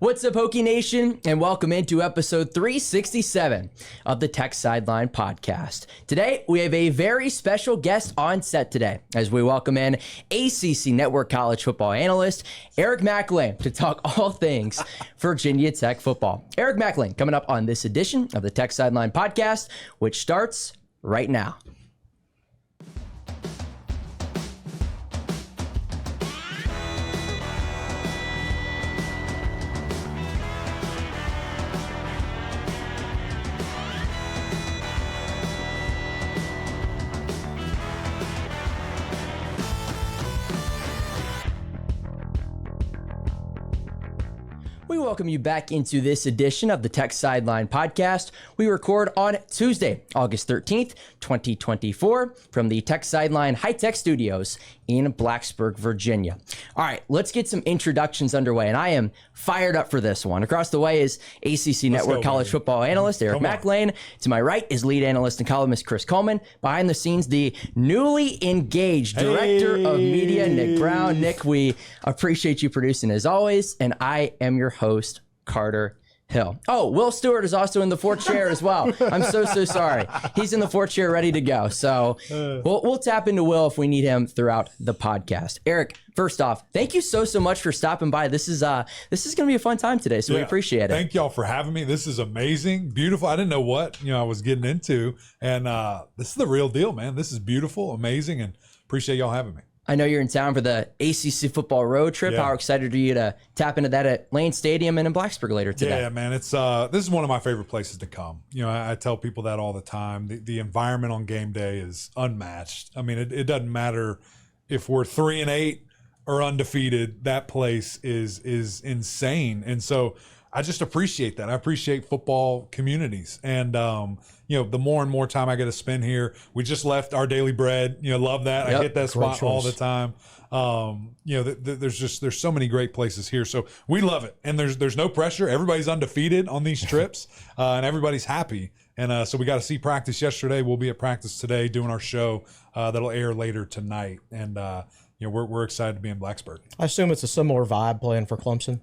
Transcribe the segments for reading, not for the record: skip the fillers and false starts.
What's up, Hokie Nation, and welcome into episode 367 of the Tech Sideline podcast. Today, we have a very special guest on set today as we welcome in ACC Network college football analyst Eric Mac Lain to talk all things Virginia Tech football. Eric Mac Lain coming up on this edition of the Tech Sideline podcast, which starts right now. We welcome you back into this edition of the Tech Sideline podcast. We record on Tuesday, August 13th, 2024, from the Tech Sideline high-tech studios in Blacksburg, Virginia. All right, let's get some introductions underway, and I am fired up for this one. Across the way is ACC Network college football analyst Eric Mac Lain. To my right is lead analyst and columnist Chris Coleman. Behind the scenes, the newly engaged director of media, Nick Brown. Nick, we appreciate you producing as always, and I am your host, Carter Hill. Oh, Will Stewart is also in the fourth chair as well. I'm so sorry. He's in the fourth chair ready to go. So we'll tap into Will if we need him throughout the podcast. Eric, first off, thank you so much for stopping by. This is going to be a fun time today, so we appreciate it. Thank y'all for having me. This is amazing, beautiful. I didn't know what I was getting into, and this is the real deal, man. This is beautiful, amazing, and appreciate y'all having me. I know you're in town for the ACC football road trip. Yeah. How excited are you to tap into that at Lane Stadium and in Blacksburg later today? Yeah, man, it's this is one of my favorite places to come. I tell people that all the time. The environment on game day is unmatched. I mean, it doesn't matter if we're 3-8 or undefeated. That place is insane, and so I just appreciate that. I appreciate football communities, and the more and more time I get to spend here. We just left our daily bread. Love that. Yep. I hit that spot all the time. There's so many great places here, so we love it. And there's no pressure. Everybody's undefeated on these trips, and everybody's happy. And so we got to see practice yesterday. We'll be at practice today doing our show that'll air later tonight. And we're excited to be in Blacksburg. I assume it's a similar vibe playing for Clemson.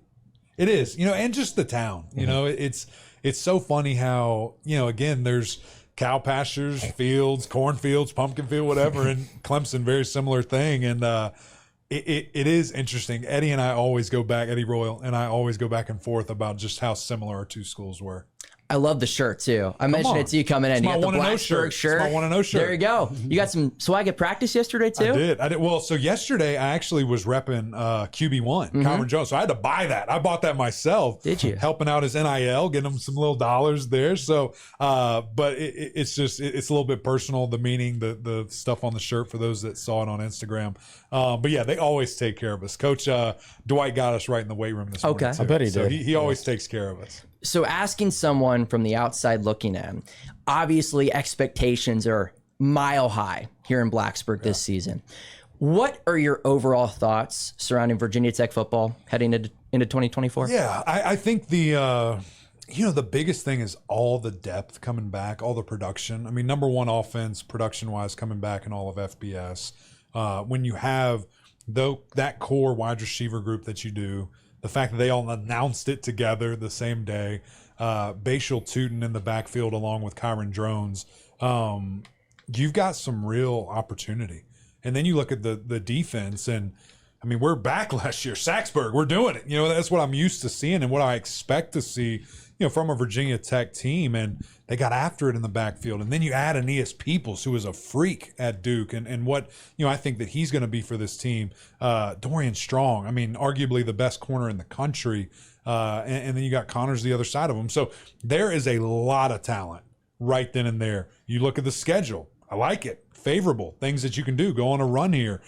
It is, and just the town. It's so funny how, again, there's cow pastures, fields, cornfields, pumpkin field, whatever, and Clemson, very similar thing. And it is interesting. Eddie Royal and I always go back and forth about just how similar our two schools were. I love the shirt, too. I mentioned it to you coming in. You got the Blacksburg shirt. It's my 1-0 shirt. There you go. You got some swag at practice yesterday, too? I did. Well, so yesterday I actually was repping QB1, Kyron Jones. So I had to buy that. I bought that myself. Did you? Helping out his NIL, getting him some little dollars there. So, but it's a little bit personal, the meaning, the stuff on the shirt for those that saw it on Instagram. But yeah, they always take care of us. Coach Dwight got us right in the weight room this morning. I bet he did. So he always takes care of us. So asking someone from the outside looking in, obviously expectations are mile high here in Blacksburg this season. What are your overall thoughts surrounding Virginia Tech football heading into 2024? Yeah, I think the biggest thing is all the depth coming back, all the production. I mean, number one offense, production-wise, coming back in all of FBS. When you have that core wide receiver group that you do, the fact that they all announced it together the same day, Bashal Tootin in the backfield along with Kyron Jones, you've got some real opportunity. And then you look at the defense, and I mean, we're back last year. Saxburg, we're doing it. That's what I'm used to seeing and what I expect to see, from a Virginia Tech team. And they got after it in the backfield. And then you add Aeneas Peoples, who is a freak at Duke, and what, I think that he's going to be for this team. Dorian Strong, I mean, arguably the best corner in the country. And then you got Connors the other side of him. So there is a lot of talent right then and there. You look at the schedule. I like it. Favorable. Things that you can do. Go on a run here.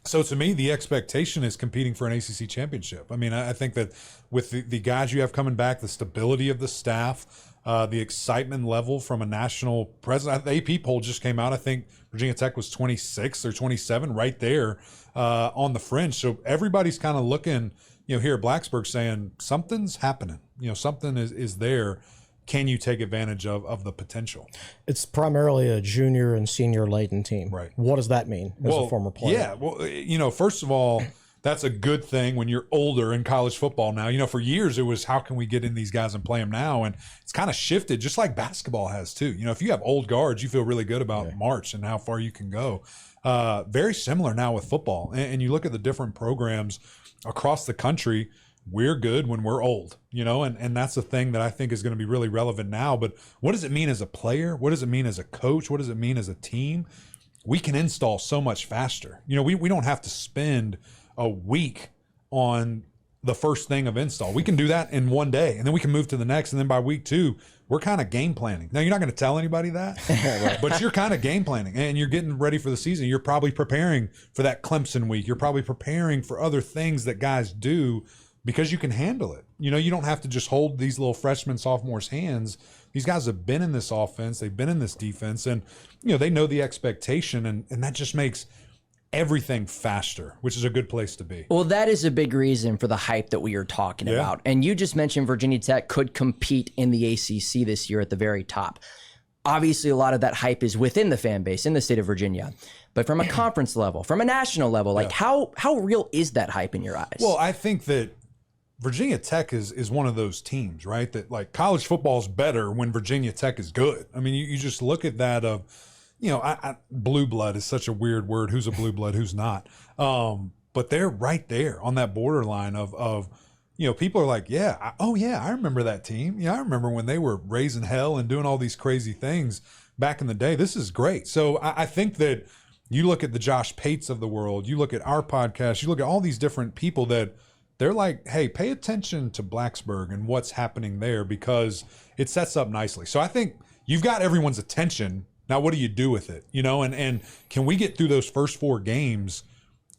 So to me, the expectation is competing for an ACC championship. I mean, I think that with the guys you have coming back, the stability of the staff, the excitement level from a national president. The AP poll just came out. I think Virginia Tech was 26 or 27 right there on the fringe. So everybody's kind of looking, here at Blacksburg saying something's happening. Something is there. Can you take advantage of the potential? It's primarily a junior and senior laden team. Right. What does that mean as a former player? Yeah. Well, first of all, that's a good thing when you're older in college football now. You know, for years it was how can we get in these guys and play them now? And it's kind of shifted just like basketball has too. You know, if you have old guards, you feel really good about March and how far you can go. Very similar now with football. And you look at the different programs across the country, we're good when we're old, you know, and that's the thing that I think is going to be really relevant now. But what does it mean as a player? What does it mean as a coach? What does it mean as a team? We can install so much faster. You know, we don't have to spend a week on the first thing of install. We can do that in one day, and then we can move to the next. And then by week 2, we're kind of game planning. Now, you're not going to tell anybody that, but you're kind of game planning, and you're getting ready for the season. You're probably preparing for that Clemson week. You're probably preparing for other things that guys do because you can handle it. You know, you don't have to just hold these little freshmen, sophomores' hands. These guys have been in this offense. They've been in this defense, and, you know, they know the expectation, and that just makes everything faster, which is a good place to be. Well, that is a big reason for the hype that we are talking about. And you just mentioned Virginia Tech could compete in the ACC this year at the very top. Obviously, a lot of that hype is within the fan base in the state of Virginia. But from a conference level, from a national level, like how real is that hype in your eyes? Well, I think that Virginia Tech is one of those teams, right? That like college football is better when Virginia Tech is good. I mean, you just look at that of, you know, blue blood is such a weird word. Who's a blue blood? Who's not? But they're right there on that borderline of you know, people are like, I remember that team. Yeah, I remember when they were raising hell and doing all these crazy things back in the day. This is great. So I think that you look at the Josh Pates of the world, you look at our podcast, you look at all these different people that they're like, hey, pay attention to Blacksburg and what's happening there because it sets up nicely. So I think you've got everyone's attention. Now, what do you do with it? You know, and can we get through those first 4 games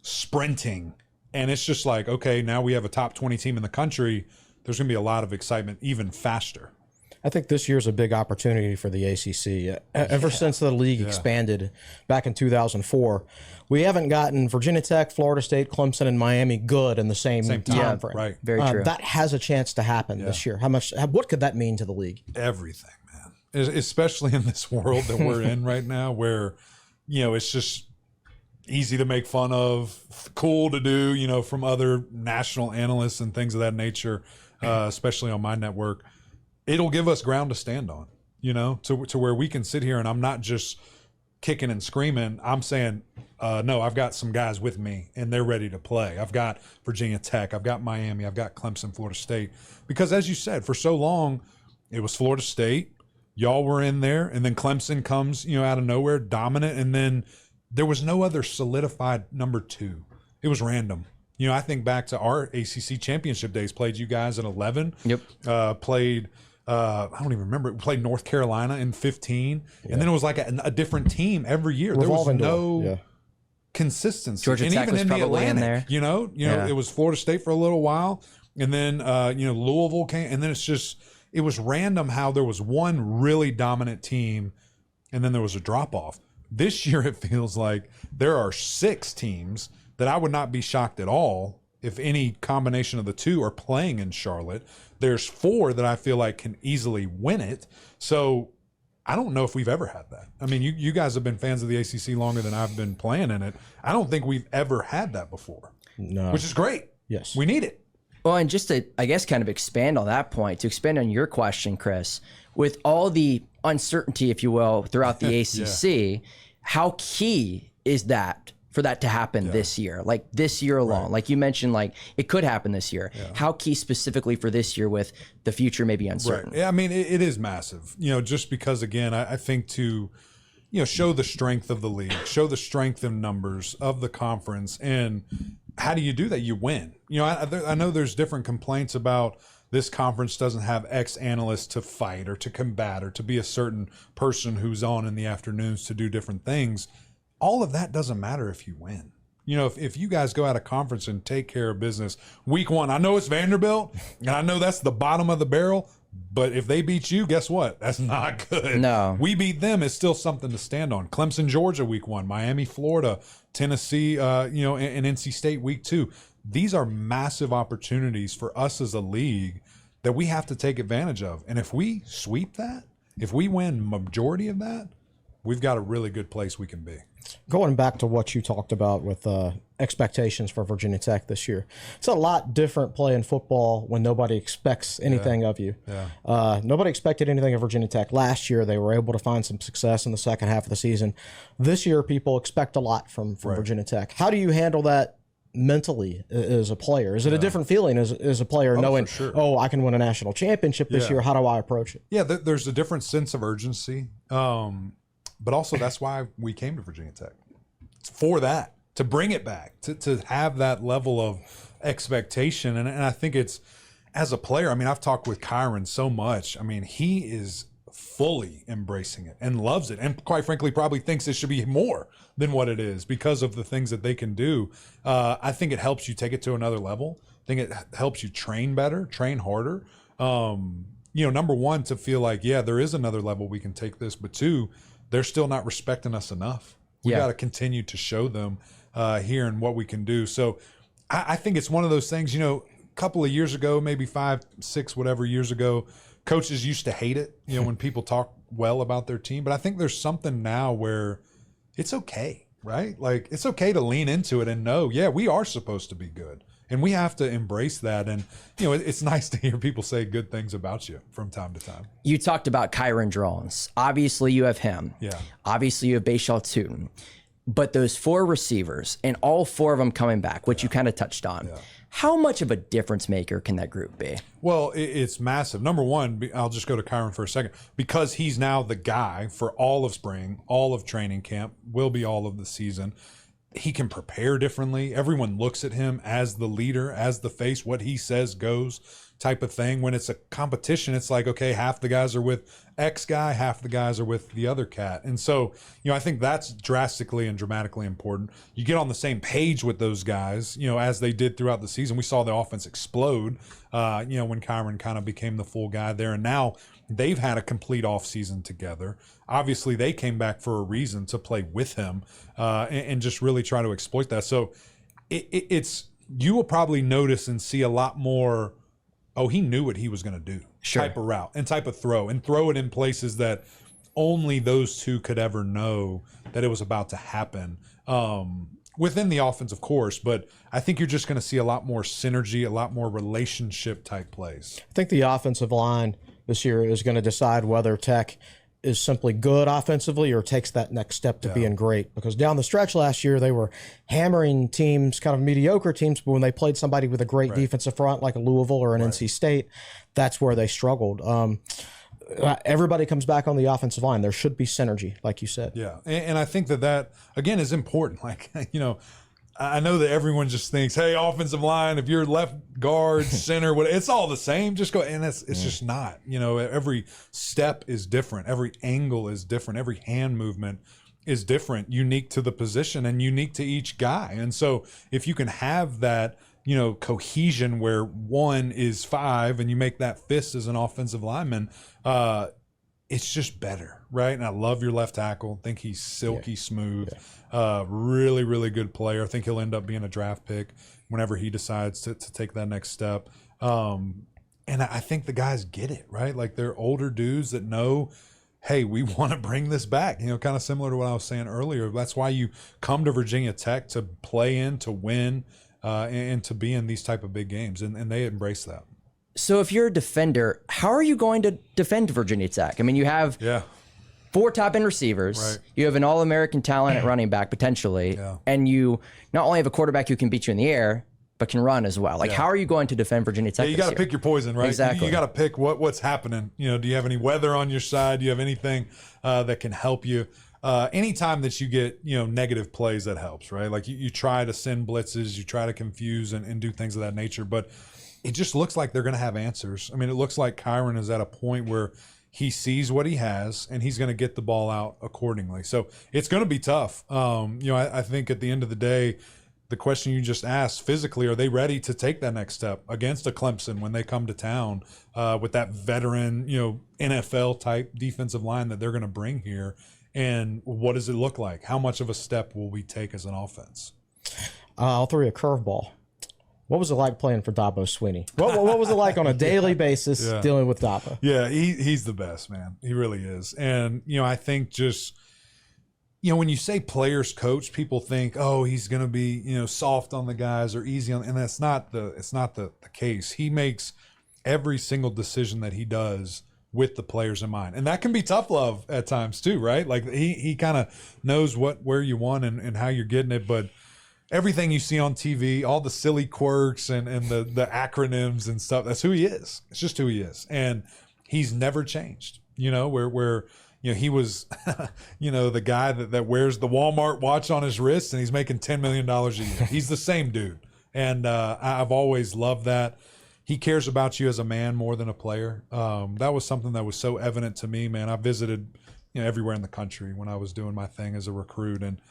sprinting? And it's just like, okay, now we have a top 20 team in the country. There's going to be a lot of excitement even faster. I think this year's a big opportunity for the ACC. Ever since the league expanded back in 2004, we haven't gotten Virginia Tech, Florida State, Clemson, and Miami good in the same time frame. Right. Very true. That has a chance to happen this year. What could that mean to the league? Everything, man. Especially in this world that we're in right now where, you know, it's just easy to make fun of, cool to do, you know, from other national analysts and things of that nature, especially on my network. It'll give us ground to stand on, you know, to where we can sit here and I'm not just kicking and screaming. I'm saying, no, I've got some guys with me and they're ready to play. I've got Virginia Tech, I've got Miami, I've got Clemson, Florida State. Because as you said, for so long, it was Florida State. Y'all were in there, and then Clemson comes, you know, out of nowhere, dominant, and then there was no other solidified number 2. It was random. You know, I think back to our ACC championship days, played you guys in 11. Yep. Played, I don't even remember. We played North Carolina in 15. And then it was like a different team every year. Revolving there was no consistency. Georgia and Tech even was in the probably Atlantic, in there. you know, it was Florida State for a little while. And then, you know, Louisville came. And then it was random how there was one really dominant team and then there was a drop-off. This year it feels like there are 6 teams that I would not be shocked at all if any combination of the 2 are playing in Charlotte. There's 4 that I feel like can easily win it. So I don't know if we've ever had that. I mean, you guys have been fans of the ACC longer than I've been playing in it. I don't think we've ever had that before. No. Which is great. Yes. We need it. Well, and just to, I guess, kind of expand on that point, to expand on your question, Chris, with all the uncertainty, if you will, throughout the ACC, how key is that for that to happen this year? Like this year alone, like you mentioned, like it could happen this year. How key specifically for this year with the future maybe uncertain? Right. Yeah, I mean, it is massive, you know, just because, again, I think to, you know, show the strength of the league, show the strength in numbers of the conference. And how do you do that? You win. You know, I know there's different complaints about this conference doesn't have X analysts to fight or to combat or to be a certain person who's on in the afternoons to do different things. All of that doesn't matter if you win. You know, if you guys go out of conference and take care of business week 1, I know it's Vanderbilt and I know that's the bottom of the barrel, but if they beat you, guess what? That's not good. No. We beat them. It's still something to stand on. Clemson, Georgia, week 1. Miami, Florida, Tennessee, you know, and NC State, week 2. These are massive opportunities for us as a league that we have to take advantage of. And if we sweep that, if we win majority of that, we've got a really good place we can be. Going back to what you talked about with expectations for Virginia Tech this year, it's a lot different playing football when nobody expects anything of you. Nobody expected anything of Virginia Tech. Last year, they were able to find some success in the second half of the season. This year, people expect a lot from Virginia Tech. How do you handle that mentally as a player? Is it a different feeling as a player knowing, oh, I can win a national championship this year? How do I approach it? Yeah, there's a different sense of urgency. But also that's why we came to Virginia Tech. It's for that, to bring it back, to have that level of expectation. And I think it's, as a player, I mean, I've talked with Kyron so much. I mean, he is fully embracing it and loves it. And quite frankly, probably thinks it should be more than what it is because of the things that they can do. I think it helps you take it to another level. I think it helps you train better, train harder. Number one, to feel like, yeah, there is another level we can take this, but two, they're still not respecting us enough. We got to continue to show them here and what we can do. So I think it's one of those things, a couple of years ago, maybe 5, 6, whatever years ago, coaches used to hate it, when people talk well about their team. But I think there's something now where it's okay, right? Like, it's okay to lean into it and know, yeah, we are supposed to be good. And we have to embrace that. And, it's nice to hear people say good things about you from time to time. You talked about Kyron Drones. Obviously, you have him. Yeah. Obviously, you have Bashal Tootin. But those 4 receivers, and all 4 of them coming back, which you kind of touched on, how much of a difference maker can that group be? Well, it's massive. Number one, I'll just go to Kyron for a second. Because he's now the guy for all of spring, all of training camp, will be all of the season. He can prepare differently. Everyone looks at him as the leader, as the face. What he says goes type of thing. When it's a competition, it's like, okay, half the guys are with X guy, half the guys are with the other cat. And so, I think that's drastically and dramatically important. You get on the same page with those guys, as they did throughout the season. We saw the offense explode, when Kyron kind of became the full guy there. And now they've had a complete offseason together. Obviously, they came back for a reason to play with him and just really try to exploit that. So it's you will probably notice and see a lot more, oh, he knew what he was going to do type of route and type of throw, and throw it in places that only those two could ever know that it was about to happen. Within the offense, of course, but I think you're just going to see a lot more synergy, a lot more relationship type plays. I think the offensive line this year is going to decide whether Tech is simply good offensively or takes that next step to being great. Because down the stretch last year, they were hammering teams, kind of mediocre teams, but when they played somebody with a great defensive front like a Louisville or an NC State, that's where they struggled. Everybody comes back on the offensive line. There should be synergy, like you said. Yeah, and I think that, again, is important. Like, I know that everyone just thinks, hey, offensive line, if you're left guard, center, it's all the same. Just go. And it's just not. Every step is different. Every angle is different. Every hand movement is different, unique to the position and unique to each guy. And so if you can have that, cohesion where one is 5 and you make that fist as an offensive lineman, it's just better, right? And I love your left tackle. I think he's silky smooth. Really, really good player. I think he'll end up being a draft pick whenever he decides to take that next step. And I think the guys get it, right? Like, they're older dudes that know, hey, we want to bring this back, kind of similar to what I was saying earlier. That's why you come to Virginia Tech, to play in, to win, and to be in these type of big games. And they embrace that. So if you're a defender, how are you going to defend Virginia Tech? I mean, you have 4 top-end receivers. Right. You have an all-American talent at running back, potentially. Yeah. And you not only have a quarterback who can beat you in the air, but can run as well. Like, how are you going to defend Virginia Tech? You got to pick your poison, right? Exactly. You got to pick what's happening. Do you have any weather on your side? Do you have anything that can help you? Anytime that you get, negative plays, that helps, right? Like, you try to send blitzes, you try to confuse and do things of that nature, but it just looks like they're going to have answers. I mean, it looks like Kyron is at a point where he sees what he has and he's going to get the ball out accordingly. So it's going to be tough. I think at the end of the day, the question you just asked, physically, are they ready to take that next step against a Clemson when they come to town with that veteran, NFL type defensive line that they're going to bring here? And what does it look like? How much of a step will we take as an offense? I'll throw you a curveball. What was it like playing for Dabo Swinney? What was it like on a daily basis dealing with Dabo? Yeah, he's the best, man. He really is. And, I think just when you say players coach, people think, oh, he's going to be, soft on the guys or easy on, and it's not the case. He makes every single decision that he does with the players in mind. And that can be tough love at times too, right? Like he kind of knows where you want and how you're getting it, but everything you see on TV, all the silly quirks and the acronyms and stuff, that's who he is. It's just who he is. And he's never changed, where he was, the guy that wears the Walmart watch on his wrist and he's making $10 million a year. He's the same dude. And I've always loved that. He cares about you as a man more than a player. That was something that was so evident to me, man. I visited, everywhere in the country when I was doing my thing as a recruit. And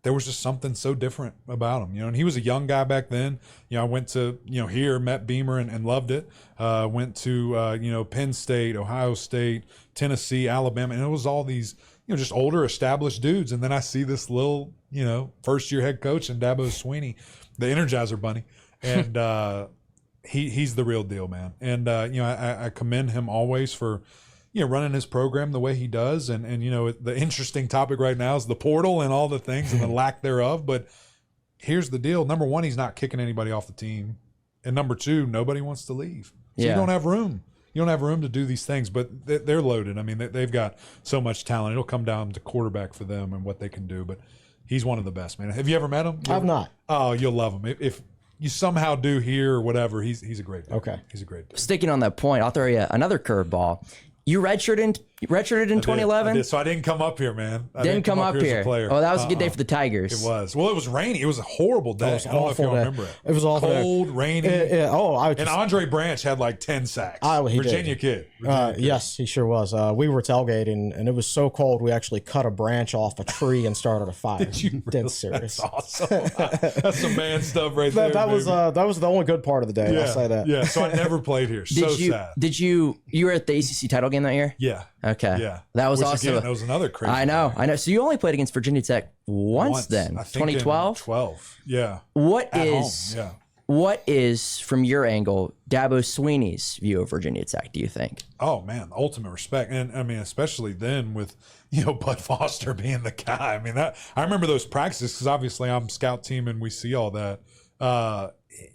there was just something so different about him, and he was a young guy back then. I went to, here, met Beamer and loved it. Went to, Penn State, Ohio State, Tennessee, Alabama, and it was all these, just older established dudes. And then I see this little, first year head coach and Dabo Swinney, the Energizer Bunny. And he's the real deal, man. And, I commend him always for, running his program the way he does. And the interesting topic right now is the portal and all the things and the lack thereof. But here's the deal. Number one, he's not kicking anybody off the team. And number two, nobody wants to leave. So you don't have room. You don't have room to do these things, but they're loaded. I mean, they've got so much talent. It'll come down to quarterback for them and what they can do. But he's one of the best, man. Have you ever met him? I've not. Oh, you'll love him. If you somehow do here or whatever, he's a great dude. Okay. He's a great dude. Sticking on that point, I'll throw you another curveball. You redshirted in 2011? I did. So I didn't come up here, man. I didn't come up here. As a player. Oh, that was a good day for the Tigers. It was. Well, it was rainy. It was a horrible day. I don't know if you remember it. It was awful. Cold, rainy. And Andre Branch had like 10 sacks. Virginia kid. Yes, he sure was. We were tailgating, and it was so cold we actually cut a branch off a tree and started a fire. Did you? Dead serious. That's awesome. That's some man stuff right there. That was the only good part of the day. Yeah, I'll say that. Yeah. So I never played here. Sad. You were at the ACC title game that year? Yeah. Okay. Yeah. That was awesome. Again, that was another crazy. I know. So you only played against Virginia Tech once then? I think 2012? 12. Yeah. What At is home. Yeah. What is, from your angle, Dabo Swinney's view of Virginia Tech, do you think? Oh, man, ultimate respect. And, I mean, especially then with, Bud Foster being the guy. I mean, I remember those practices because obviously I'm scout team and we see all that.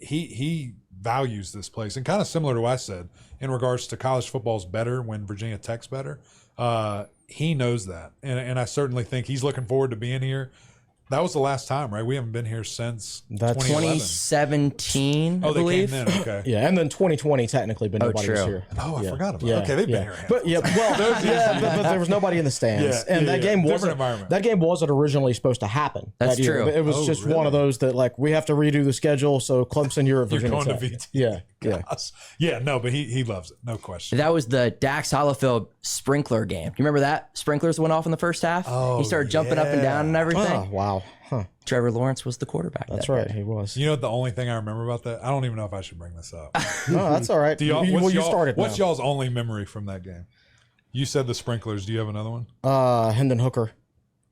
He values this place. And kind of similar to what I said in regards to college football's better when Virginia Tech's better. He knows that. And I certainly think he's looking forward to being here. That was the last time, right? We haven't been here since 2017, I believe. Came then, okay. Yeah, and then 2020 technically, but nobody was here. Oh, I forgot about that. Okay, they've been here. But there was nobody in the stands. That game wasn't originally supposed to happen. That's true. It was just one of those that, like, we have to redo the schedule, so Clemson, you're at Virginia Tech. VT. Yeah. Yeah, no, but he loves it, no question. That was the Dax Hollifield sprinkler game. You remember that? Sprinklers went off in the first half. Oh, he started jumping up and down and everything. Oh, wow. Huh. Trevor Lawrence was the quarterback. That's right, he was. You know what the only thing I remember about that? I don't even know if I should bring this up. No, that's all right. What's y'all's only memory from that game? You said the sprinklers. Do you have another one? Hendon Hooker.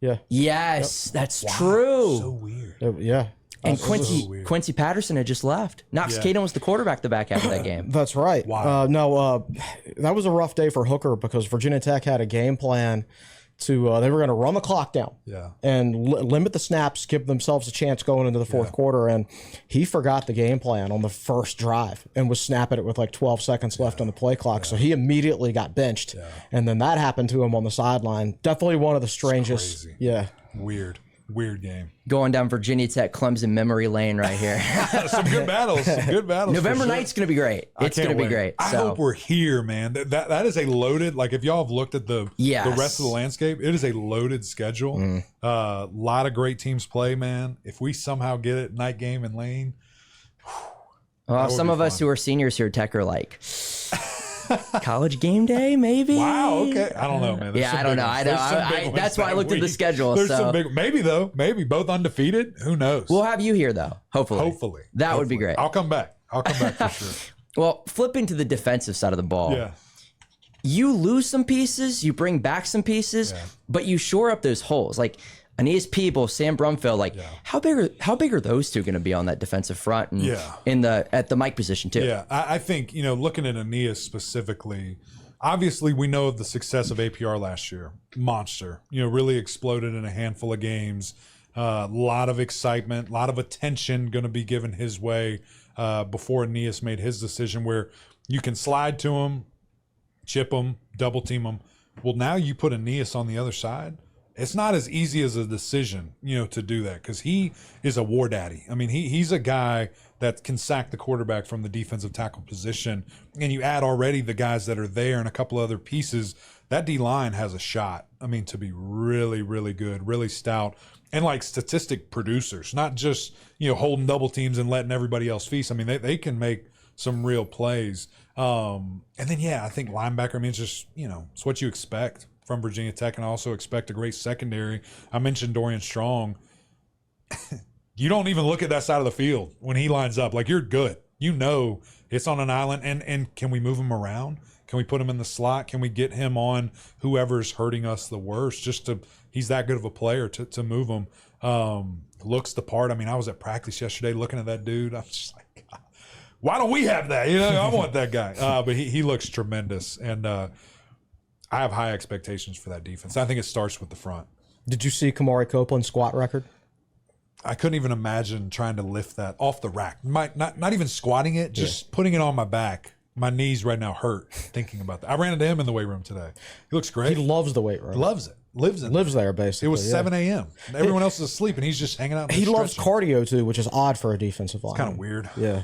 Yeah. Yes, that's true. So weird. Yeah. And Quincy Patterson had just left. Knox Caden was the quarterback the back half of that game. That's right. Wow. That was a rough day for Hooker because Virginia Tech had a game plan to they were going to run the clock down and limit the snaps, give themselves a chance going into the fourth quarter. And he forgot the game plan on the first drive and was snapping it with like 12 seconds left on the play clock. So he immediately got benched. Yeah. And then that happened to him on the sideline. Definitely one of the strangest. Yeah. Weird game. Going down Virginia Tech Clemson memory lane right here. Some good battles. November night's going to be great. It's going to be great. I hope we're here, man. That is a loaded, like if y'all have looked at the rest of the landscape, it is a loaded schedule. A lot of great teams play, man. If we somehow get it, night game in Lane. Well, some of us who are seniors here at Tech are like... College game day, maybe. Wow. Okay. I don't know, man. I don't know. I know. That's why I looked at the schedule. Maybe though. Maybe both undefeated. Who knows? We'll have you here though. Hopefully. That would be great. I'll come back for sure. Well, flipping to the defensive side of the ball. Yeah. You lose some pieces. You bring back some pieces, but you shore up those holes. Like Aeneas Peebles, Sam Brumfield. How big are those two going to be on that defensive front and at the Mike position too? Yeah, I think looking at Aeneas specifically, obviously we know of the success of APR last year. Monster, really exploded in a handful of games. A lot of excitement, a lot of attention going to be given his way before Aeneas made his decision, where you can slide to him, chip him, double team him. Well, now you put Aeneas on the other side. It's not as easy as a decision, to do that, because he is a war daddy. I mean, he's a guy that can sack the quarterback from the defensive tackle position, and you add already the guys that are there and a couple other pieces. That D-line has a shot, to be really, really good, really stout, and like statistic producers, not just, holding double teams and letting everybody else feast. I mean, they can make some real plays. And then, I think linebacker, it's just, it's what you expect from Virginia Tech, and I also expect a great secondary. I mentioned Dorian Strong. You don't even look at that side of the field when he lines up. Like, you're good. It's on an island. And can we move him around? Can we put him in the slot? Can we get him on whoever's hurting us the worst? He's that good of a player to move him. Looks the part. I was at practice yesterday looking at that dude. I'm just like, God, why don't we have that? I want that guy. But he looks tremendous. And I have high expectations for that defense. I think it starts with the front. Did you see Kamari Copeland's squat record? I couldn't even imagine trying to lift that off the rack. Not even squatting it, just putting it on my back. My knees right now hurt thinking about that. I ran into him in the weight room today. He looks great. He loves the weight room. He loves it. Lives there, basically. It was 7 a.m. Everyone else is asleep, and he's just hanging out. He loves cardio, too, which is odd for a defensive line. It's kind of weird. Yeah.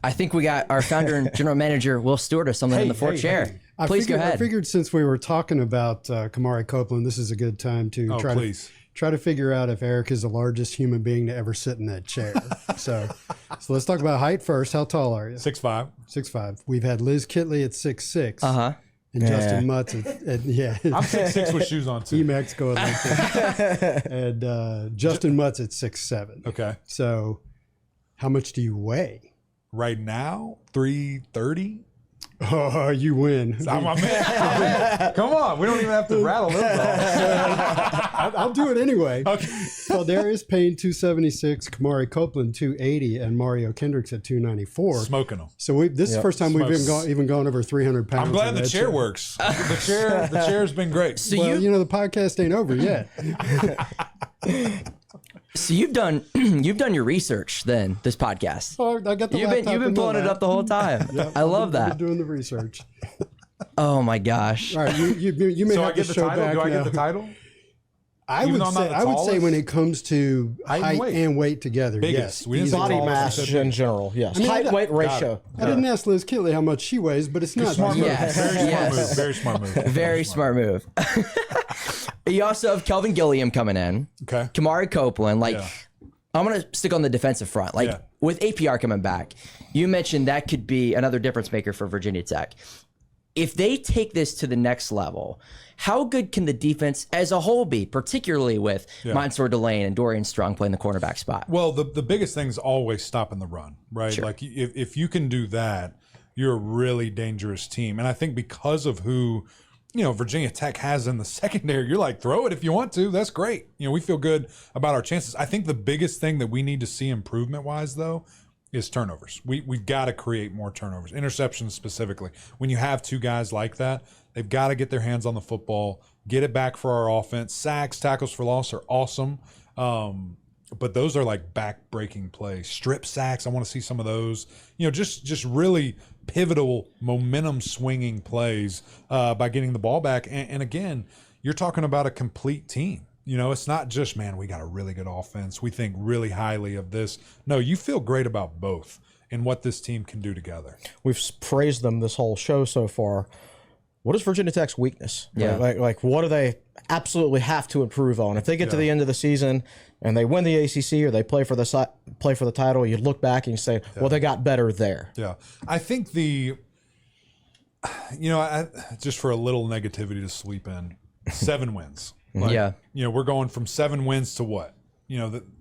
I think we got our founder and general manager, Will Stewart, or something in the fourth chair. Please go ahead. I figured since we were talking about Kamari Copeland, this is a good time to try to figure out if Eric is the largest human being to ever sit in that chair. So let's talk about height first. How tall are you? 6'5". 6'5". We've had Liz Kitley at 6'6". Uh-huh. And Justin Mutz I'm 6'6" with shoes on too. Emacs going like that. And Justin Mutz at 6'7". Okay. So how much do you weigh? Right now, 330. Oh, you win. I'm a man. Come on. We don't even have to rattle those off. I'll do it anyway. Okay. Well, Darius Payne, 276, Kamari Copeland, 280, and Mario Kendricks at 294. Smoking them. So this is the first time we've even gone over 300 pounds. I'm glad the chair works. The chair's been great. So the podcast ain't over yet. So you've done your research then, this podcast. Oh, I got the You've been pulling it up the whole time. Yep, I love that. I've been doing the research. Oh my gosh. All right, you may have to show back. Do I get the title? I would say when it comes to height and weight together, biggest. Yes. Body mass in general, yes. Height-weight ratio. I didn't ask Liz Kitley how much she weighs, but it's not smart move. Yes. Very smart move. Very smart move. You also have Kelvin Gilliam coming in. Okay. Kamari Copeland. I'm going to stick on the defensive front. With APR coming back, you mentioned that could be another difference maker for Virginia Tech. If they take this to the next level, how good can the defense as a whole be, particularly with Mansour Delane and Dorian Strong playing the cornerback spot? Well, the biggest thing is always stopping the run, right? Sure. Like if you can do that, you're a really dangerous team. And I think because of who, Virginia Tech has in the secondary, you're like, throw it if you want to. That's great. We feel good about our chances. I think the biggest thing that we need to see improvement-wise, though, is turnovers. We've got to create more turnovers, interceptions specifically. When you have two guys like that, they've got to get their hands on the football, get it back for our offense. Sacks, tackles for loss are awesome, but those are like back-breaking plays. Strip sacks, I want to see some of those. Just really pivotal, momentum-swinging plays by getting the ball back. And again, you're talking about a complete team. It's not just, man, we got a really good offense. We think really highly of this. No, you feel great about both and what this team can do together. We've praised them this whole show so far. What is Virginia Tech's weakness? Yeah. Like what do they absolutely have to improve on? If they get to the end of the season and they win the ACC or they play for the title, you look back and you say, well, they got better there. Yeah. I think just for a little negativity to sleep in, 7 wins. We're going from 7 wins to what?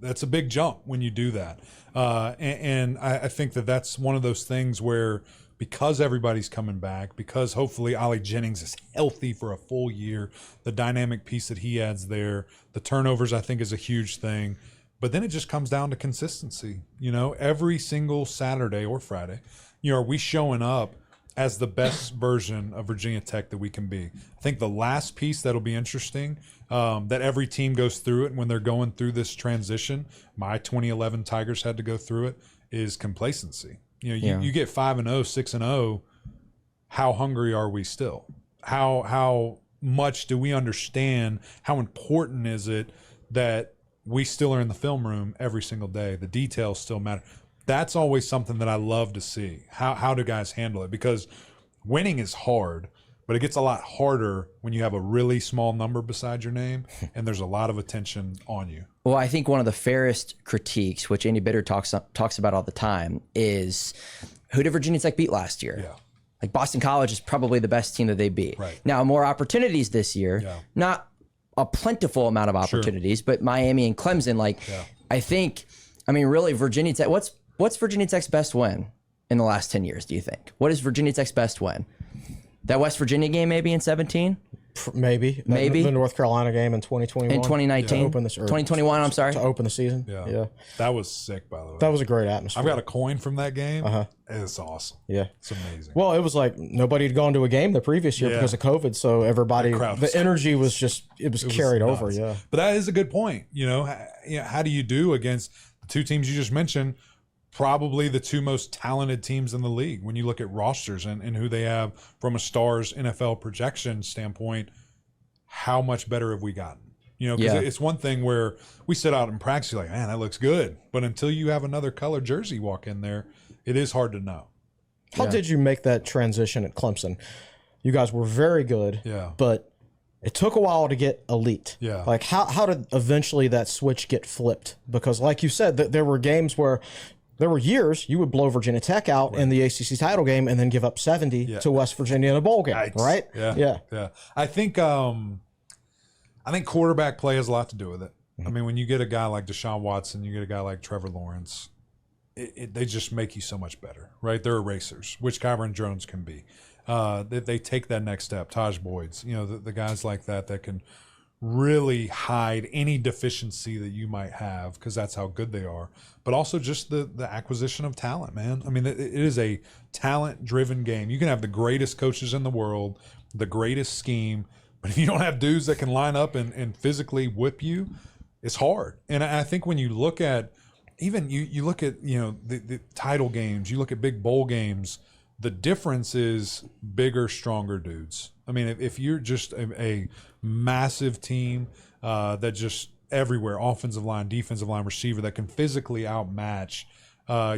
That's a big jump when you do that. And I think that's one of those things where because everybody's coming back, because hopefully Ollie Jennings is healthy for a full year, the dynamic piece that he adds there, the turnovers I think is a huge thing. But then it just comes down to consistency. Every single Saturday or Friday, are we showing up as the best version of Virginia Tech that we can be. I think the last piece that'll be interesting, that every team goes through it when they're going through this transition. My 2011 Tigers had to go through it, is complacency. You know, you get 5-0, 6-0. How hungry are we still? How much do we understand? How important is it that we still are in the film room every single day? The details still matter. That's always something that I love to see. How do guys handle it? Because winning is hard, but it gets a lot harder when you have a really small number beside your name and there's a lot of attention on you. Well, I think one of the fairest critiques, which Andy Bitter talks about all the time, is who did Virginia Tech beat last year? Yeah. Like Boston College is probably the best team that they beat. Right. Now, more opportunities this year, not a plentiful amount of opportunities, but Miami and Clemson, I think, really Virginia Tech, what's Virginia Tech's best win in the last 10 years, do you think? What is Virginia Tech's best win? That West Virginia game maybe in 17? Maybe. The North Carolina game in 2021. In 2019? 2021, I'm sorry. To open the season. Yeah. That was sick, by the way. That was a great atmosphere. I've got a coin from that game. It's awesome. Yeah. It's amazing. Well, it was like nobody had gone to a game the previous year because of COVID, so everybody, the energy was just, it was carried over. Yeah. But that is a good point. How do you do against the two teams you just mentioned? Probably the two most talented teams in the league when you look at rosters and who they have from a Stars NFL projection standpoint. How much better have we gotten? Because it's one thing where we sit out in practice, you're like, man, that looks good. But until you have another color jersey walk in there, it is hard to know. How did you make that transition at Clemson? You guys were very good, but it took a while to get elite. Yeah. Like how did eventually that switch get flipped? Because like you said, there were games where there were years you would blow Virginia Tech out in the ACC title game and then give up 70 to West Virginia in a bowl game, right? Yeah. I think quarterback play has a lot to do with it. I mean, when you get a guy like Deshaun Watson, you get a guy like Trevor Lawrence, they just make you so much better, right? They're erasers, which Kyron Jones can be. They take that next step. Taj Boyd's, the guys like that can really hide any deficiency that you might have because that's how good they are. But also just the acquisition of talent, man. I mean, it is a talent-driven game. You can have the greatest coaches in the world, the greatest scheme, but if you don't have dudes that can line up and physically whip you, it's hard. And I think when you look at even you look at the title games, you look at big bowl games, the difference is bigger, stronger dudes. I mean, if you're just a massive team that just everywhere, offensive line, defensive line, receiver, that can physically outmatch,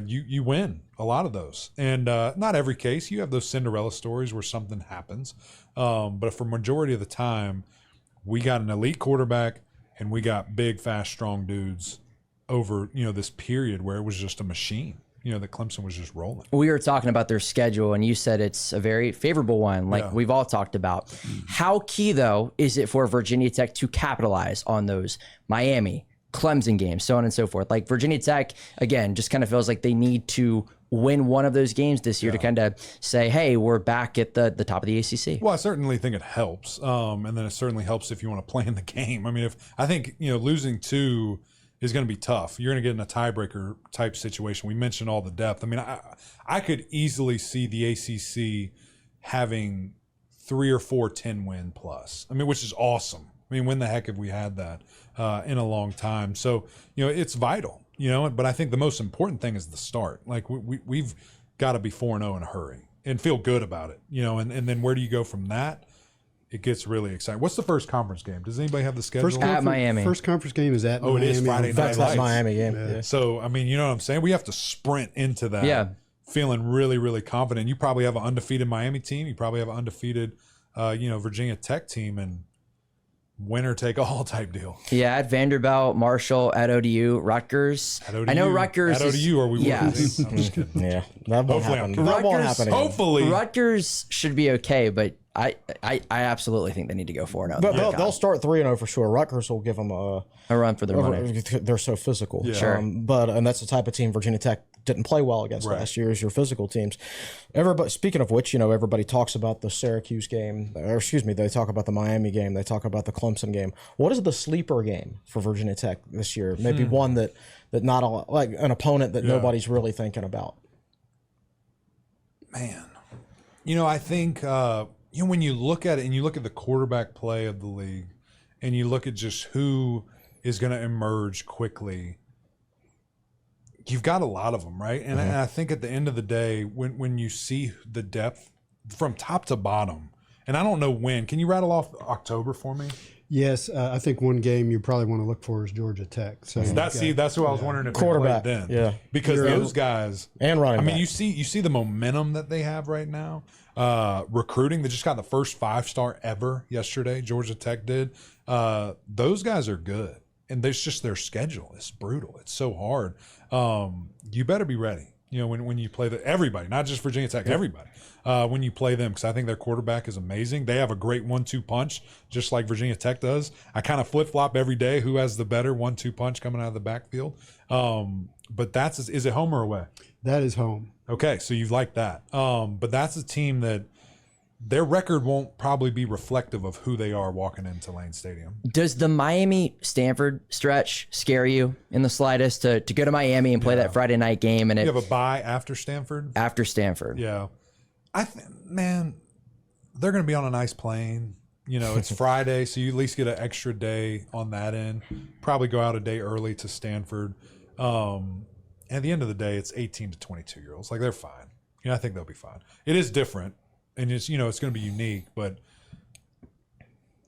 you win a lot of those. And not every case. You have those Cinderella stories where something happens. But for majority of the time, we got an elite quarterback and we got big, fast, strong dudes over, this period where it was just a machine. That Clemson was just rolling. We were talking about their schedule, and you said it's a very favorable one, like we've all talked about. How key, though, is it for Virginia Tech to capitalize on those Miami, Clemson games, so on and so forth? Like Virginia Tech, again, just kind of feels like they need to win one of those games this year to kind of say, hey, we're back at the top of the ACC. Well, I certainly think it helps. And then it certainly helps if you want to play in the game. I mean, I think losing two is going to be tough. You're going to get in a tiebreaker type situation. We mentioned all the depth. I mean, I could easily see the ACC having 3 or 4 10-win plus. I mean, which is awesome. I mean, when the heck have we had that in a long time? So, it's vital, but I think the most important thing is the start. Like we've got to be 4-0 in a hurry and feel good about it, and then where do you go from that? It gets really exciting. What's the first conference game? Does anybody have the schedule? At Miami. First conference game is at Miami. It is Friday night. That's that Miami game. Yeah. So, I mean, you know what I'm saying? We have to sprint into that feeling really, really confident. You probably have an undefeated Miami team. You probably have an undefeated, Virginia Tech team, and winner take all type deal. Yeah, at Vanderbilt, Marshall, at ODU, Rutgers. At ODU. I know Rutgers. At ODU, or we yeah. I'm just kidding. Yeah, that won't happen. That won't happen again. Hopefully. Rutgers should be okay, but I absolutely think they need to go 4-0. But they'll start 3-0 for sure. Rutgers will give them a run for their money. They're so physical. Yeah. Sure. And that's the type of team Virginia Tech didn't play well against last year, is your physical teams. Speaking of which, everybody talks about the Syracuse game, they talk about the Miami game, they talk about the Clemson game. What is the sleeper game for Virginia Tech this year? Maybe one that not all, like an opponent that nobody's really thinking about. Man. I think when you look at it and you look at the quarterback play of the league, and you look at just who is going to emerge quickly, you've got a lot of them, right? And I think at the end of the day, when you see the depth from top to bottom, and I don't know when. Can you rattle off October for me? Yes, I think one game you probably want to look for is Georgia Tech. So that's who I was wondering if quarterback they played then. Because those guys and running back. You see the momentum that they have right now. Recruiting, they just got the first 5-star ever yesterday. Georgia Tech did. Those guys are good, and there's just their schedule. It's brutal. It's so hard. You better be ready. When you play everybody, not just Virginia Tech, everybody. When you play them, because I think their quarterback is amazing. They have a great 1-2 punch, just like Virginia Tech does. I kind of flip-flop every day who has the better 1-2 punch coming out of the backfield. But is it home or away? That is home. Okay, so you like that. But that's a team that their record won't probably be reflective of who they are walking into Lane Stadium. Does the Miami-Stanford stretch scare you in the slightest to go to Miami and play that Friday night game? And you have a bye after Stanford? After Stanford. Yeah. Man, they're going to be on a nice plane. It's Friday, so you at least get an extra day on that end. Probably go out a day early to Stanford. At the end of the day, it's 18 to 22-year-olds. Like, they're fine. I think they'll be fine. It is different, and it's going to be unique, but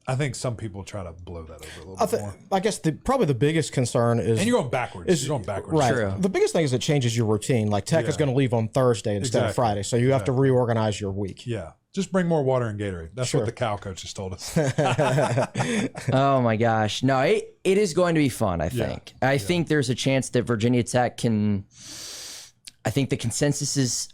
I think some people try to blow that over a little bit more. I guess probably the biggest concern is... And you're going backwards. Right. True. The biggest thing is it changes your routine. Like, Tech is going to leave on Thursday instead of Friday, so you have to reorganize your week. Yeah. Just bring more water and Gatorade. That's what the Cal coaches told us. Oh, my gosh. No, it is going to be fun, I think. I think there's a chance that Virginia Tech can... I think the consensus is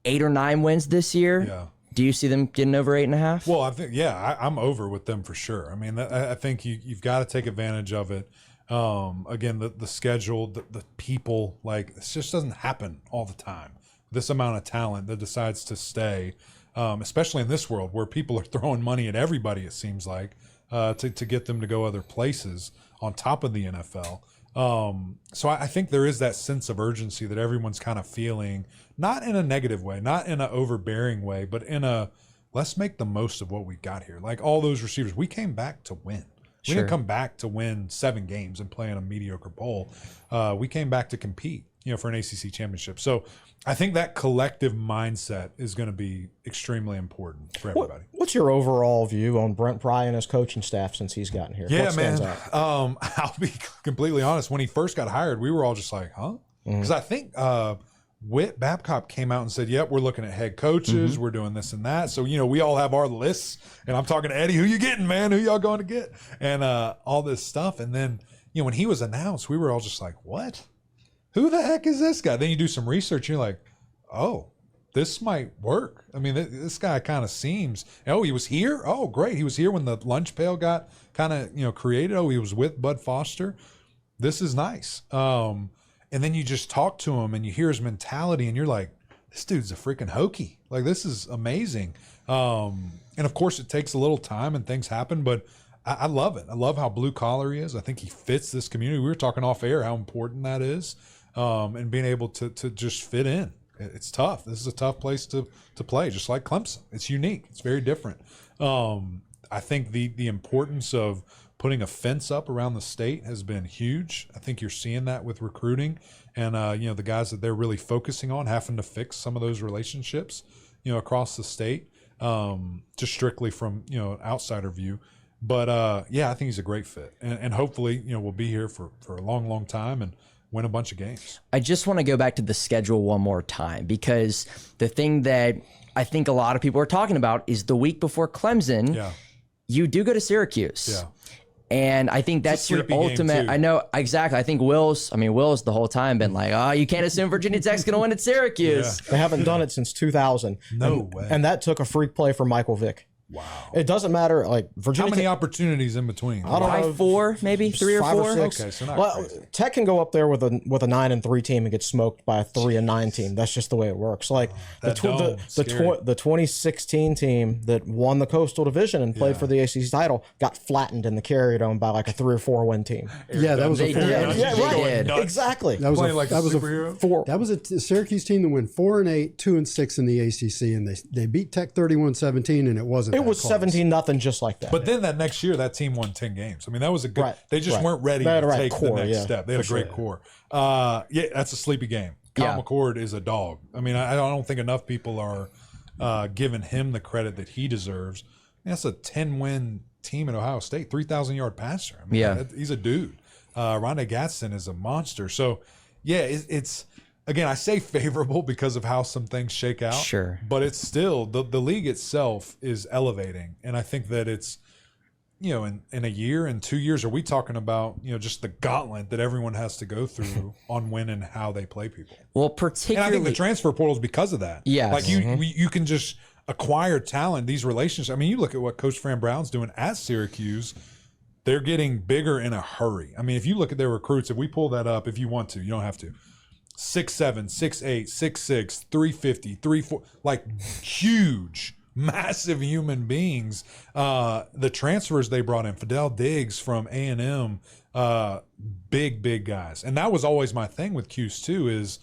8 or 9 wins this year. Yeah. Do you see them getting over 8.5? Well, I think, I'm over with them for sure. I mean, I think you've got to take advantage of it. Again, the schedule, the people, like, it just doesn't happen all the time. This amount of talent that decides to stay, especially in this world where people are throwing money at everybody, it seems like, to get them to go other places on top of the NFL. So I think there is that sense of urgency that everyone's kind of feeling, not in a negative way, not in an overbearing way, but in a let's make the most of what we got here. Like all those receivers, we came back to win. We didn't come back to win 7 games and play in a mediocre bowl. We came back to compete, for an ACC championship. So I think that collective mindset is going to be extremely important for everybody. What's your overall view on Brent Pry and his coaching staff since he's gotten here? Yeah, man. I'll be completely honest. When he first got hired, we were all just like, huh? Because I think Whit Babcock came out and said, yep, we're looking at head coaches. We're doing this and that. So, we all have our lists. And I'm talking to Eddie, who you getting, man? Who y'all going to get? And all this stuff. And then, when he was announced, we were all just like, what? Who the heck is this guy? Then you do some research and you're like, oh, this might work. I mean, this guy kind of seems, he was here? Oh, great. He was here when the lunch pail got kind of, created. Oh, he was with Bud Foster. This is nice. And then you just talk to him and you hear his mentality and you're like, this dude's a freaking Hokie. Like, this is amazing. And of course it takes a little time and things happen, but I love it. I love how blue collar he is. I think he fits this community. We were talking off air how important that is. And being able to just fit in. It's tough. This is a tough place to play, just like Clemson. It's unique. It's very different. I think the importance of putting a fence up around the state has been huge. I think you're seeing that with recruiting and, the guys that they're really focusing on having to fix some of those relationships, across the state, just strictly from, an outsider view. But, I think he's a great fit. And hopefully, we'll be here for a long, long time and win a bunch of games. I just want to go back to the schedule one more time because the thing that I think a lot of people are talking about is the week before Clemson, you do go to Syracuse. Yeah. And I think that's your ultimate. I know exactly. I think Will's the whole time been like, oh, you can't assume Virginia Tech's going to win at Syracuse. They haven't done it since 2000. No way. And that took a freak play from Michael Vick. Wow. It doesn't matter. Like Virginia. How many opportunities in between? I don't know. 4, maybe 3 or 5 4. or 6. Okay, so not crazy. Tech can go up there with a 9-3 team and get smoked by a 3-9 team. That's just the way it works. Like the 2016 team that won the Coastal Division and played for the ACC title got flattened in the Carrier Dome by like a 3 or 4 win team. Yeah, that was a Exactly. That was like that a was superhero? a 4. That was a Syracuse team that went 4-8, 2-6 in the ACC, and they beat Tech 31-17, and it wasn't. It was 17-0 just like that. But then that next year, that team won 10 games. I mean, that was a good. Right, They just weren't ready They had to a take core, the next step. They had a great core. Yeah, that's a sleepy game. Kyle McCord is a dog. I mean, I don't think enough people are giving him the credit that he deserves. I mean, that's a 10-win team at Ohio State, 3,000-yard passer. I mean, he's a dude. Rondé Gadsden is a monster. So, yeah, it's again, I say favorable because of how some things shake out. Sure. But it's still, the league itself is elevating. And I think that it's, in a year, in 2 years, are we talking about, just the gauntlet that everyone has to go through on when and how they play people? Well, particularly. And I think the transfer portal is because of that. Yes. Like you can just acquire talent, these relationships. I mean, you look at what Coach Fran Brown's doing at Syracuse. They're getting bigger in a hurry. I mean, if you look at their recruits, if we pull that up, if you want to, you don't have to. 6'7", 6'8", 6'6", 350, 340, like huge, massive human beings. The transfers they brought in, Fidel Diggs from A&M, big guys. And that was always my thing with Cuse too, is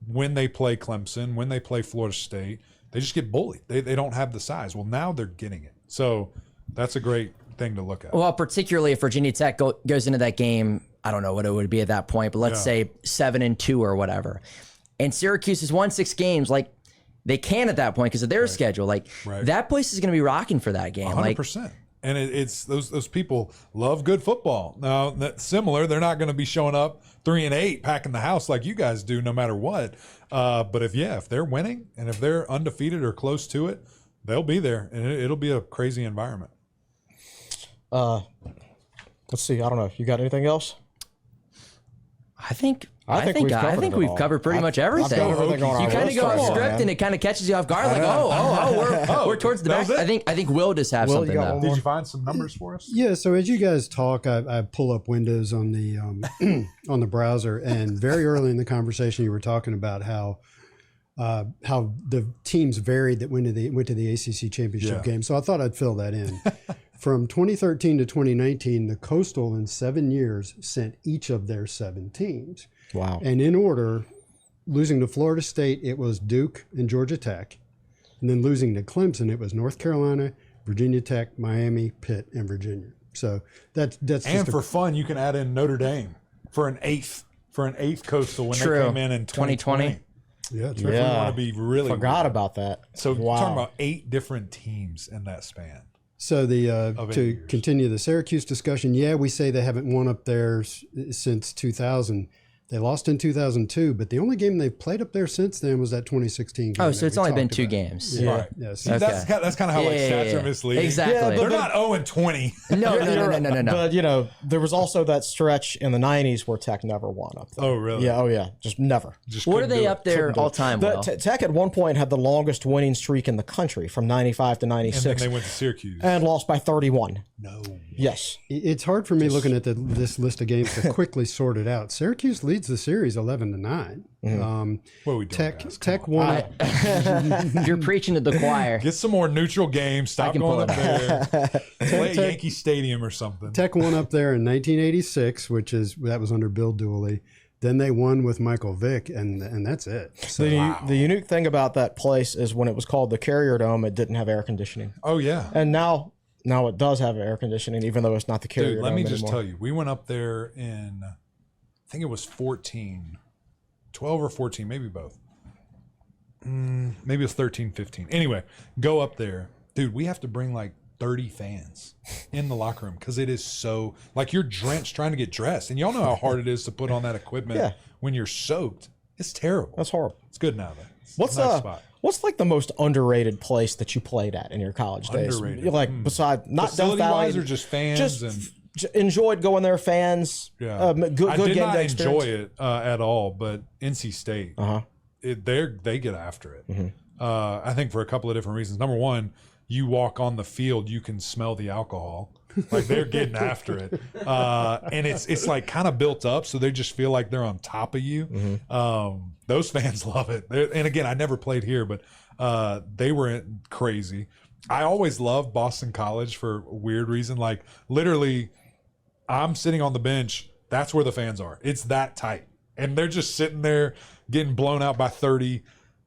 when they play Clemson, when they play Florida State, they just get bullied. They don't have the size. Well, now they're getting it. So that's a great thing to look at. Well, particularly if Virginia Tech goes into that game, I don't know what it would be at that point, but let's say 7-2 or whatever. And Syracuse has won 6 games. Like, they can at that point because of their schedule. Like, that place is going to be rocking for that game. 100%. And it's those people love good football. Now, that's similar. They're not going to be showing up 3-8, packing the house like you guys do, no matter what. But if they're winning and if they're undefeated or close to it, they'll be there, and it'll be a crazy environment. Let's see. I don't know. You got anything else? I think we've covered pretty much everything. You kind of go off script and it kind of catches you off guard. Like, we're towards the back. I think Will just have something though. Did you find some numbers for us? Yeah. So as you guys talk, I pull up Windows on the on the browser, and very early in the conversation, you were talking about how the teams varied that went to the ACC championship game. So I thought I'd fill that in. From 2013 to 2019, the Coastal in 7 years sent each of their 7 teams. Wow. And in order, losing to Florida State, it was Duke and Georgia Tech. And then losing to Clemson, it was North Carolina, Virginia Tech, Miami, Pitt, and Virginia. So that's and for fun, you can add in Notre Dame for an eighth Coastal when they came in 2020. Yeah, true. If we want to be really forgot about that. So we're talking about 8 different teams in that span. So to continue the Syracuse discussion, we say they haven't won up there since 2000. They lost in 2002, but the only game they've played up there since then was that 2016 game. Oh, so it's only been 2 games. Yeah. Right. Yeah. See, that's kind of how stats are misleading. Exactly. Yeah, they're not 0-20. No. But there was also that stretch in the 90s where Tech never won up there. Oh, really? Yeah. Oh, yeah. Just never. What are they up there all time? Tech at one point had the longest winning streak in the country from 95 to 96. And then they went to Syracuse and lost by 31. No. Yes. It's hard for me looking at this list of games to quickly sort it out. Syracuse leads the series 11-9. What are we doing, Tech won. You're preaching to the choir. Get some more neutral games. Stop going up there. Play Yankee Stadium or something. Tech won up there in 1986, that was under Bill Dooley. Then they won with Michael Vick, and that's it. So, the unique thing about that place is when it was called the Carrier Dome, it didn't have air conditioning. Oh, yeah. And now it does have air conditioning, even though it's not the Carrier Dome let me anymore. just tell you, we went up there in, I think it was 12 or 14, maybe both. Maybe it was 13, 15. Anyway, go up there. Dude, we have to bring like 30 fans in the locker room because it is so, like, you're drenched trying to get dressed. And y'all know how hard it is to put on that equipment when you're soaked. It's terrible. That's horrible. It's good now, though. What's like the most underrated place that you played at in your college days? Underrated. Like besides not facility-wise or just fans enjoyed going there. Fans, yeah. Good I did game not day enjoy experience. it at all. But NC State, they get after it. I think for a couple of different reasons. Number one, you walk on the field, you can smell the alcohol. Like they're getting after it. And it's like kind of built up, so they just feel like they're on top of you. Those fans love it. And again, I never played here, but they were crazy. I always loved Boston College for a weird reason. Like literally, I'm sitting on the bench. That's where the fans are. It's that tight. And they're just sitting there getting blown out by 30,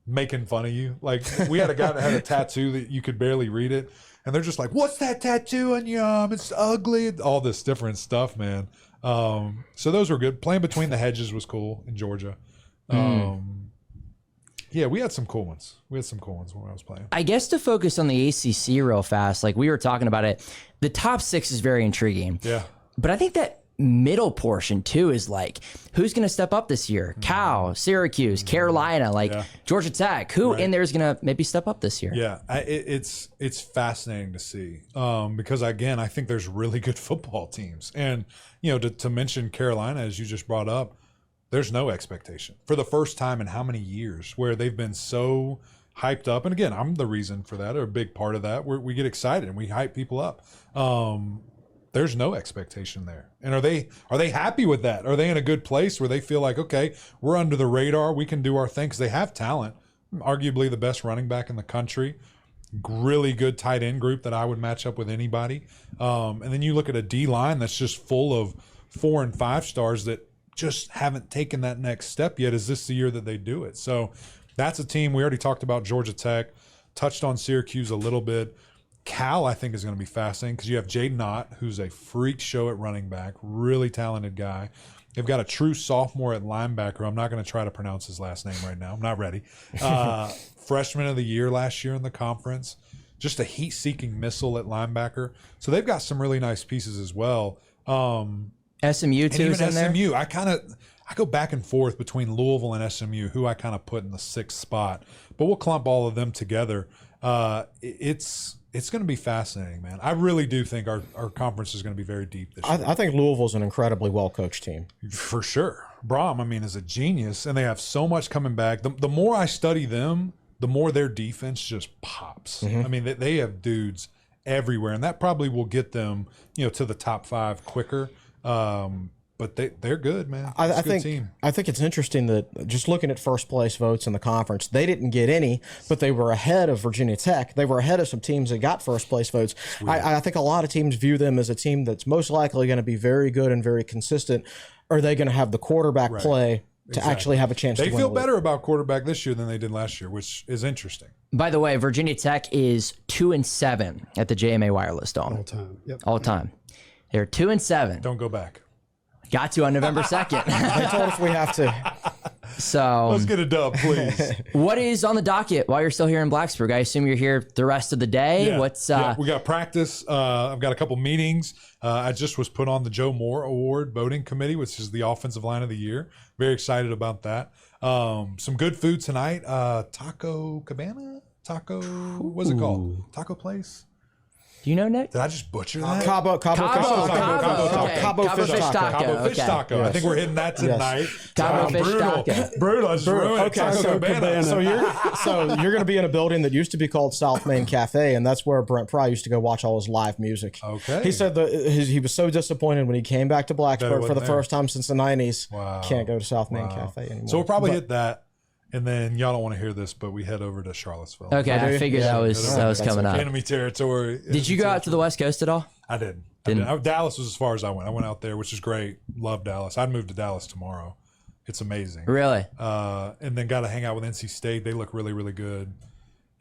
making fun of you. Like we had a guy that had a tattoo that you could barely read it. And they're just like, what's that tattoo on you? It's ugly. All this different stuff, man. So those were good. Playing between the hedges was cool in Georgia. Yeah, we had some cool ones. When I was playing. I guess to focus on the ACC real fast, like we were talking about it, the top 6 is very intriguing. Yeah. But I think that middle portion too is like, who's going to step up this year? Cal, Syracuse, Carolina, like Georgia Tech. Who in there is going to maybe step up this year? Yeah, it's fascinating to see because again, I think there's really good football teams, and to mention Carolina as you just brought up, there's no expectation for the first time in how many years where they've been so hyped up, and again, I'm the reason for that, or a big part of that. We get excited and we hype people up. There's no expectation there. And are they happy with that? Are they in a good place where they feel like, okay, we're under the radar, we can do our thing? Because they have talent, arguably the best running back in the country, really good tight end group that I would match up with anybody. And then you look at a D-line that's just full of 4 and 5 stars that just haven't taken that next step yet. Is this the year that they do it? So that's a team. We already talked about Georgia Tech, touched on Syracuse a little bit. Cal, I think, is going to be fascinating because you have Jaden Ott, who's a freak show at running back, really talented guy. They've got a true sophomore at linebacker. I'm not going to try to pronounce his last name right now. I'm not ready. Freshman of the year last year in the conference. Just a heat-seeking missile at linebacker. So they've got some really nice pieces as well. SMU too is in there? SMU, I go back and forth between Louisville and SMU, who I kind of put in the 6th spot. But we'll clump all of them together. It's going to be fascinating, man. I really do think our conference is going to be very deep this year. I think Louisville's an incredibly well-coached team. For sure. Braum, is a genius, and they have so much coming back. The more I study them, the more their defense just pops. They have dudes everywhere, and that probably will get them, to the top 5 quicker. But they're good, man. I think it's interesting that just looking at first place votes in the conference, they didn't get any, but they were ahead of Virginia Tech. They were ahead of some teams that got first place votes. I think a lot of teams view them as a team that's most likely going to be very good and very consistent. Are they going to have the quarterback play to actually have a chance to win? They feel better about quarterback this year than they did last year, which is interesting. By the way, Virginia Tech is 2-7 at the JMA Wireless Dome. All time. Yep. All time. They're 2-7. Don't go back. Got to on November 2nd. They told us we have to. So let's get a dub, please. What is on the docket while you're still here in Blacksburg? I assume you're here the rest of the day. Yeah. We got practice. I've got a couple meetings. I just was put on the Joe Moore Award voting committee, which is the offensive line of the year. Very excited about that. Some good food tonight. Taco Cabana? What's it called? Taco place? Do you know, Nick? Did I just butcher that? Cabo fish taco. I think we're hitting that tonight. Cabo fish taco. Brutal. I just ruined it. Taco Cabana. So you're going to be in a building that used to be called South Main Cafe, and that's where Brent Pry used to go watch all his live music. Okay. He said that he was so disappointed when he came back to Blacksburg for the first time since the 90s. Wow. Can't go to South Main Cafe anymore. So we'll probably hit that. And then y'all don't want to hear this, but we head over to Charlottesville. Okay, I figured that was coming up. Enemy territory. Did you go out to the West Coast at all? I did. Dallas was as far as I went. I went out there, which is great. Love Dallas. I'd move to Dallas tomorrow. It's amazing. Really? And then got to hang out with NC State. They look really, really good.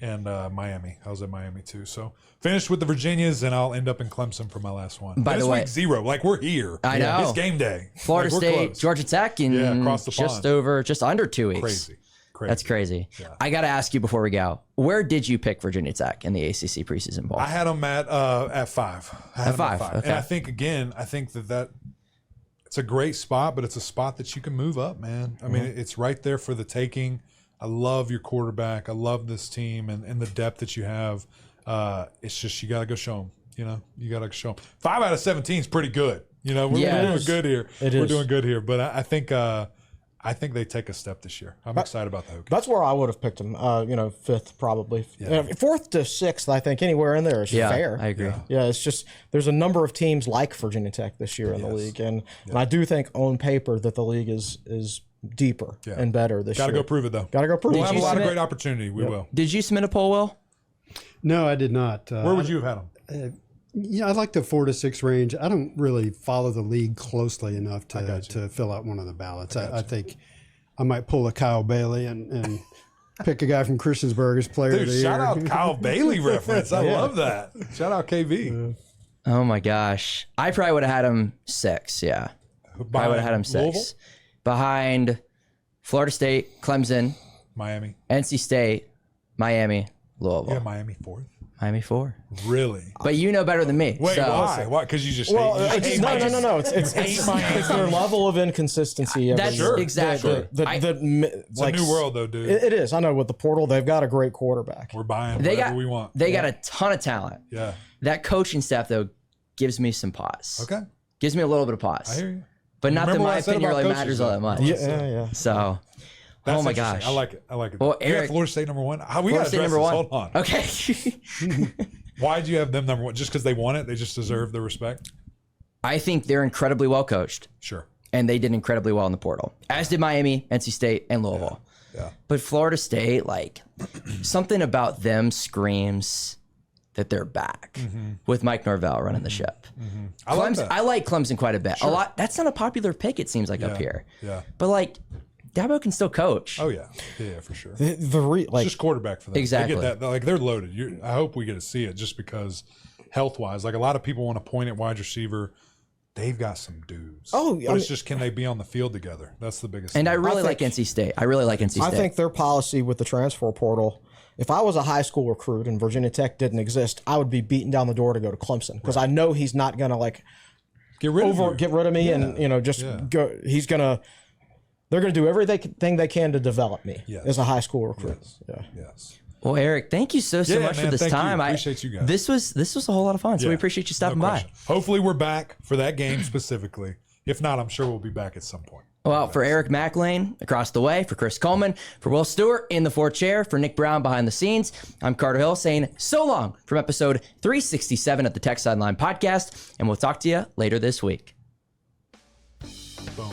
And Miami. I was at Miami too. So finished with the Virginias, and I'll end up in Clemson for my last one. By the way, week 0. Like we're here. I know. It's game day. Florida State, close. Georgia Tech, and across the pond. just under 2 weeks. Crazy. That's crazy. Yeah. I got to ask you before we go, where did you pick Virginia Tech in the ACC preseason bowl? I had them at 5. At 5. Okay. And I think that it's a great spot, but it's a spot that you can move up, man. I mean, it's right there for the taking. I love your quarterback. I love this team and the depth that you have. It's just you got to go show them. You got to show them. 5 out of 17 is pretty good. We're doing good here. We're doing good here. But I think I think they take a step this year. I'm excited about the Hokies. That's where I would have picked them. Fifth probably. Yeah. Fourth to sixth, I think anywhere in there is fair. I agree. Yeah, it's just there's a number of teams like Virginia Tech this year in the league, and I do think on paper that the league is deeper and better this year. Got to go prove it though. Got to go prove it. We'll have a lot of great opportunity. We will. Did you submit a poll, Will? No, I did not. Where would you have had them? I like the 4 to 6 range. I don't really follow the league closely enough to fill out one of the ballots. I think I might pull a Kyle Bailey and pick a guy from Christiansburg as player of the year. Shout out Kyle Bailey reference. I love that. Shout out KV. Oh my gosh. I probably would have had him 6, yeah. I would have had him 6. Louisville? Behind Florida State, Clemson, Miami. NC State, Miami, Louisville. Yeah, Miami 4th. Miami 4. Really? But you know better than me. Wait, so. why? Why? Because you just hate No. It's their level of inconsistency. That's exactly. It's a new world, though, dude. It is. I know with the portal, they've got a great quarterback. We're buying whatever we want. They got a ton of talent. Yeah. That coaching staff, though, gives me some pause. Okay. Gives me a little bit of pause. I hear you. But not that Remember my what I said opinion about really coaches, matters all though? that much. Yeah. So, That's oh my interesting. gosh. I like it. I like it. Well, You got Eric, Florida State number 1. We Florida got to State address number this. 1. Hold on. Okay. Why'd you have them number 1? Just because they won it? They just deserve the respect? I think they're incredibly well coached. Sure. And they did incredibly well in the portal, as did Miami, NC State, and Louisville. Yeah. But Florida State, like, something about them screams that they're back with Mike Norvell running the ship. I like that. I like Clemson quite a bit. A lot. That's not a popular pick, it seems like, up here. Yeah. But, like, Dabo can still coach. Oh, yeah. Yeah, for sure. Like Just quarterback for them. Exactly. They get that. Like, they're loaded. I hope we get to see it just because health-wise, like, a lot of people want to point at wide receiver. They've got some dudes. Oh, but it's just, can they be on the field together? That's the biggest And thing. I really like NC State. I think their policy with the transfer portal, if I was a high school recruit and Virginia Tech didn't exist, I would be beating down the door to go to Clemson because I know he's not going to like get rid of me and go. They're going to do everything they can to develop me as a high school recruit. Yes. Well, Eric, thank you so much for this time. I appreciate you guys. This was a whole lot of fun. So we appreciate you stopping by. Hopefully we're back for that game specifically. If not, I'm sure we'll be back at some point. Well, for Eric Mac Lain across the way, for Chris Coleman, for Will Stewart in the fourth chair, for Nick Brown behind the scenes, I'm Carter Hill saying so long from episode 367 of the Tech Sideline podcast, and we'll talk to you later this week. Boom.